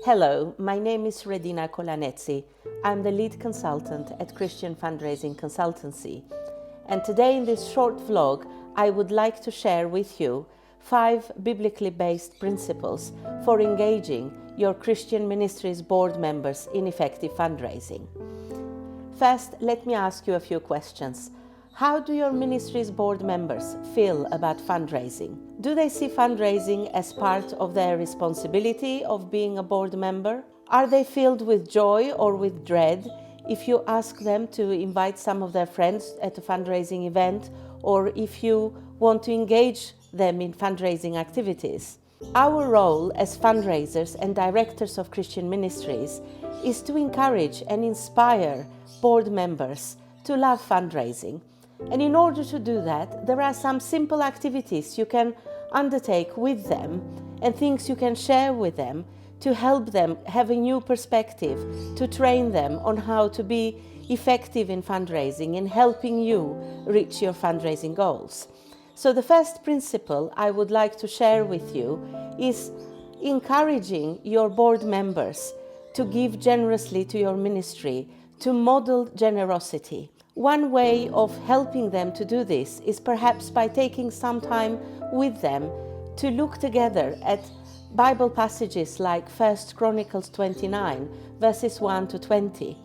Hello, my name is Redina Kolaneci. I'm the lead consultant at Christian Fundraising Consultancy. And today in this short vlog, I would like to share with you 5 biblically based principles for engaging your Christian ministries board members in effective fundraising. First, let me ask you a few questions. How do your ministries board members feel about fundraising? Do they see fundraising as part of their responsibility of being a board member? Are they filled with joy or with dread if you ask them to invite some of their friends at a fundraising event, or if you want to engage them in fundraising activities? Our role as fundraisers and directors of Christian ministries is to encourage and inspire board members to love fundraising. And in order to do that, there are some simple activities you can undertake with them and things you can share with them to help them have a new perspective, to train them on how to be effective in fundraising and helping you reach your fundraising goals. So the first principle I would like to share with you is encouraging your board members to give generously to your ministry, to model generosity. One way of helping them to do this is perhaps by taking some time with them to look together at Bible passages like 1 Chronicles 29, verses 1 to 20.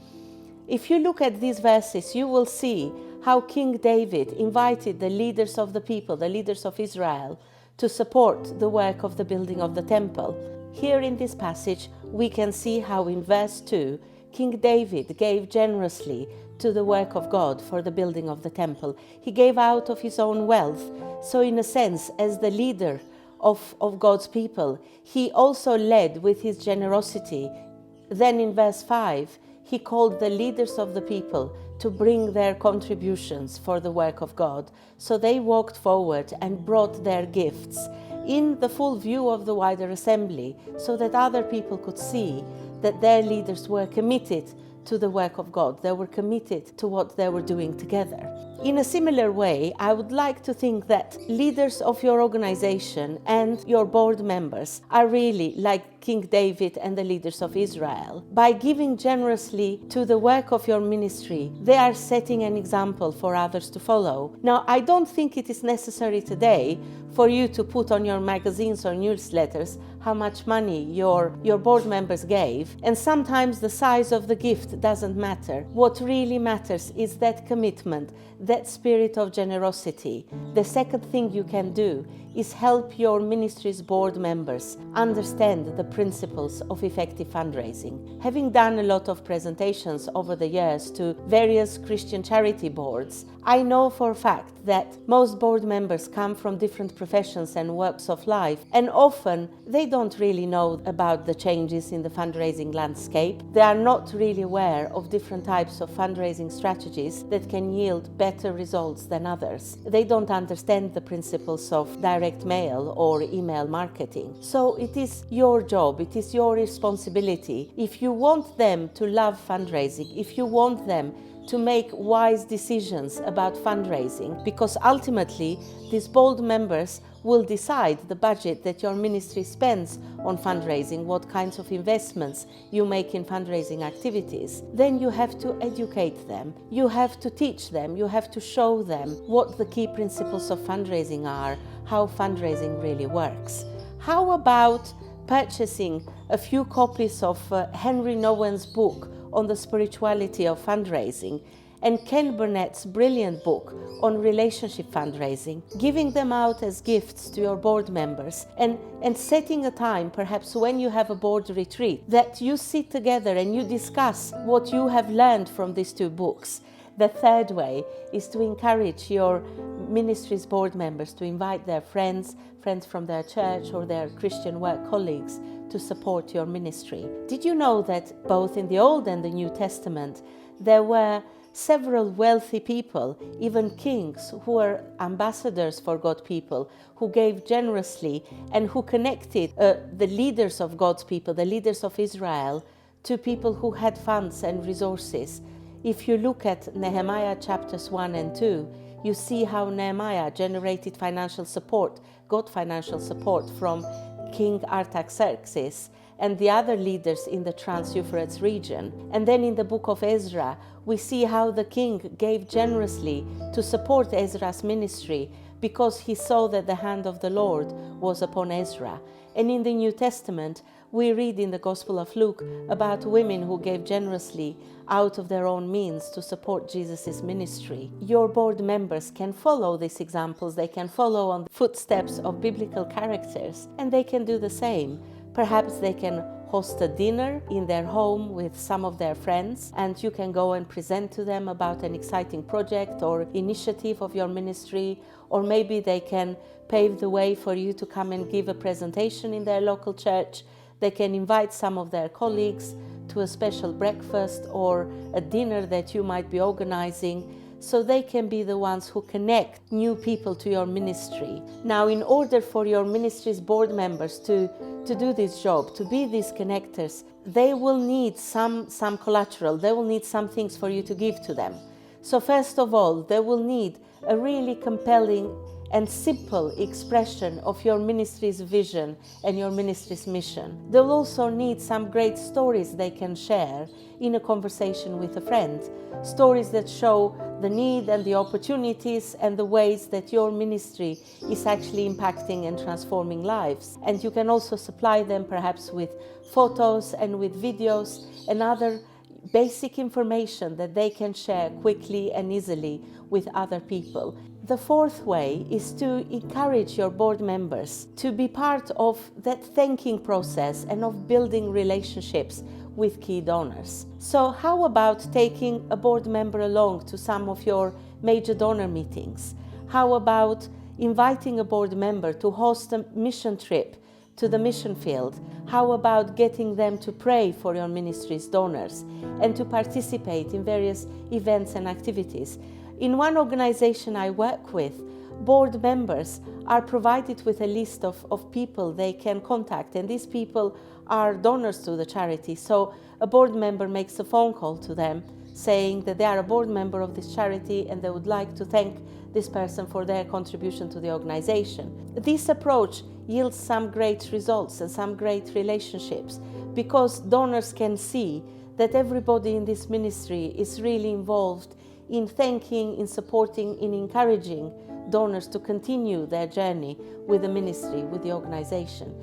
If you look at these verses, you will see how King David invited the leaders of the people, the leaders of Israel, to support the work of the building of the temple. Here in this passage, we can see how in verse 2, King David gave generously to the work of God for the building of the temple. He gave out of his own wealth. So in a sense, as the leader of God's people, he also led with his generosity. Then in verse 5, he called the leaders of the people to bring their contributions for the work of God. So they walked forward and brought their gifts in the full view of the wider assembly, so that other people could see that their leaders were committed to the work of God. They were committed to what they were doing together. In a similar way, I would like to think that leaders of your organization and your board members are really like King David and the leaders of Israel. By giving generously to the work of your ministry, they are setting an example for others to follow. Now, I don't think it is necessary today for you to put on your magazines or newsletters how much money your board members gave. And sometimes the size of the gift doesn't matter. What really matters is that commitment, that spirit of generosity. The second thing you can do is help your ministry's board members understand the principles of effective fundraising. Having done a lot of presentations over the years to various Christian charity boards, I know for a fact that most board members come from different professions and walks of life, and often they don't really know about the changes in the fundraising landscape. They are not really aware of different types of fundraising strategies that can yield better results than others. They don't understand the principles of direct mail or email marketing. So it is your job, it is your responsibility. If you want them to love fundraising, if you want them to make wise decisions about fundraising, because ultimately these board members will decide the budget that your ministry spends on fundraising, what kinds of investments you make in fundraising activities, then you have to educate them, you have to teach them, you have to show them what the key principles of fundraising are, how fundraising really works. How about purchasing a few copies of Henry Nouwen's book on the spirituality of fundraising and Ken Burnett's brilliant book on relationship fundraising, giving them out as gifts to your board members and setting a time, perhaps when you have a board retreat, that you sit together and you discuss what you have learned from these 2 books. The third way is to encourage your ministry's board members to invite their friends from their church or their Christian work colleagues to support your ministry. Did you know that both in the Old and the New Testament there were several wealthy people, even kings, who were ambassadors for God's people, who gave generously and who connected the leaders of God's people, the leaders of Israel, to people who had funds and resources? If you look at Nehemiah chapters 1 and 2, you see how Nehemiah generated financial support, got financial support from King Artaxerxes and the other leaders in the Trans-Euphrates region. And then in the book of Ezra, we see how the king gave generously to support Ezra's ministry because he saw that the hand of the Lord was upon Ezra. And in the New Testament, we read in the Gospel of Luke about women who gave generously out of their own means to support Jesus' ministry. Your board members can follow these examples, they can follow on the footsteps of biblical characters, and they can do the same. Perhaps they can host a dinner in their home with some of their friends, and you can go and present to them about an exciting project or initiative of your ministry, or maybe they can pave the way for you to come and give a presentation in their local church. They can invite some of their colleagues to a special breakfast or a dinner that you might be organizing, so they can be the ones who connect new people to your ministry. Now, in order for your ministry's board members to do this job, to be these connectors, they will need some collateral, they will need some things for you to give to them. So first of all, they will need a really compelling and simple expression of your ministry's vision and your ministry's mission. They'll also need some great stories they can share in a conversation with a friend. Stories that show the need and the opportunities and the ways that your ministry is actually impacting and transforming lives. And you can also supply them perhaps with photos and with videos and other basic information that they can share quickly and easily with other people. The fourth way is to encourage your board members to be part of that thanking process and of building relationships with key donors. So how about taking a board member along to some of your major donor meetings? How about inviting a board member to host a mission trip to the mission field? How about getting them to pray for your ministry's donors and to participate in various events and activities? In one organization I work with, board members are provided with a list of people they can contact, and these people are donors to the charity. So a board member makes a phone call to them saying that they are a board member of this charity and they would like to thank this person for their contribution to the organization. This approach yields some great results and some great relationships because donors can see that everybody in this ministry is really involved in thanking, in supporting, in encouraging donors to continue their journey with the ministry, with the organization.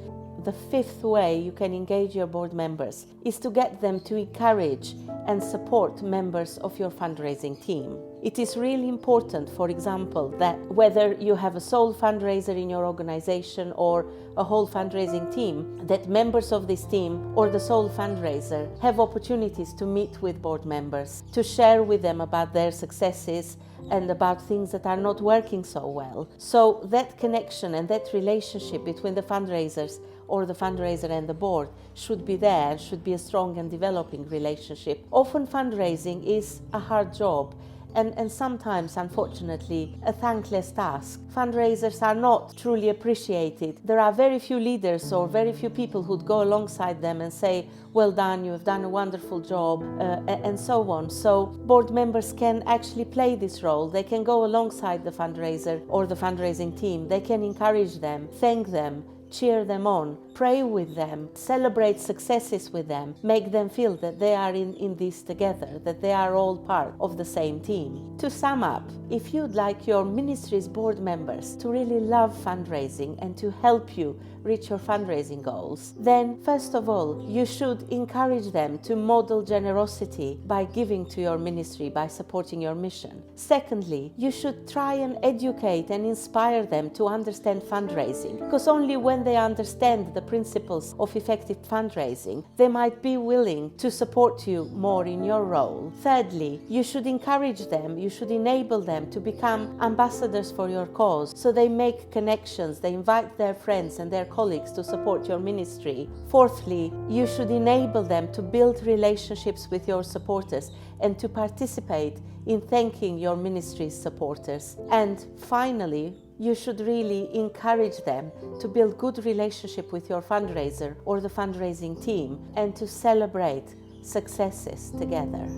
The fifth way you can engage your board members is to get them to encourage and support members of your fundraising team. It is really important, for example, that whether you have a sole fundraiser in your organization or a whole fundraising team, that members of this team or the sole fundraiser have opportunities to meet with board members, to share with them about their successes and about things that are not working so well. So that connection and that relationship between the fundraisers or the fundraiser and the board should be there, should be a strong and developing relationship. Often fundraising is a hard job and sometimes, unfortunately, a thankless task. Fundraisers are not truly appreciated. There are very few leaders or very few people who'd go alongside them and say, well done, you have done a wonderful job, and so on. So board members can actually play this role. They can go alongside the fundraiser or the fundraising team. They can encourage them, thank them, cheer them on, pray with them, celebrate successes with them, make them feel that they are in this together, that they are all part of the same team. To sum up, if you'd like your ministry's board members to really love fundraising and to help you reach your fundraising goals, then first of all, you should encourage them to model generosity by giving to your ministry, by supporting your mission. Secondly, you should try and educate and inspire them to understand fundraising, because only when they understand the principles of effective fundraising, they might be willing to support you more in your role. Thirdly, you should encourage them, you should enable them to become ambassadors for your cause, so they make connections, they invite their friends and their colleagues to support your ministry. Fourthly, you should enable them to build relationships with your supporters and to participate in thanking your ministry's supporters. And finally, you should really encourage them to build good relationship with your fundraiser or the fundraising team and to celebrate successes together.